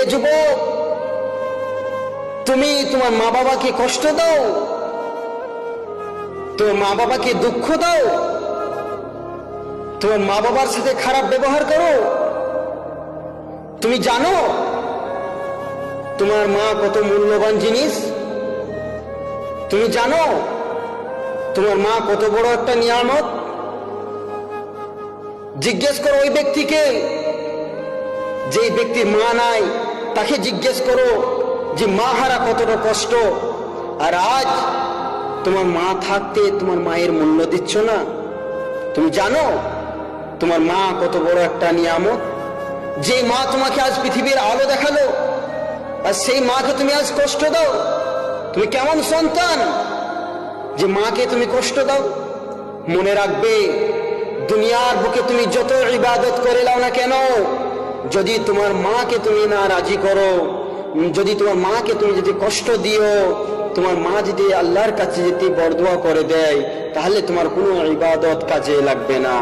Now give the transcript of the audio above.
এ যুবক, তুমি তোমার মা বাবাকে কষ্ট দাও, তোমার মা বাবাকে দুঃখ দাও, তোমার মা বাবার সাথে খারাপ ব্যবহার করো। তুমি জানো তোমার মা কত মূল্যবান জিনিস? তুমি জানো তোমার মা কত বড় একটা নিয়ামত? জিজ্ঞেস করো ওই ব্যক্তিকে, যে ব্যক্তির মা নাই, তাকে জিজ্ঞেস করো যে মা হারা কতটা কষ্ট। আর আজ তোমার মা থাকতে তোমার মায়ের মূল্য দিচ্ছ না। তুমি জানো তোমার মা কত বড় একটা নিয়ামত? যে মা তোমাকে আজ পৃথিবীর আলো দেখালো, আর সেই মাকে তুমি আজ কষ্ট দাও। তুমি কেমন সন্তান যে মাকে তুমি কষ্ট দাও? মনে রাখবে, দুনিয়ার বুকে তুমি যত ইবাদত করে নাও না কেন, যদি তোমার মাকে তুমি না রাজি করো, যদি তোমার মাকে তুমি যদি কষ্ট দিও, তোমার মা যদি আল্লাহর কাছে যদি বরদোয়া করে দেয়, তাহলে তোমার কোনো ইবাদত কাজে লাগবে না।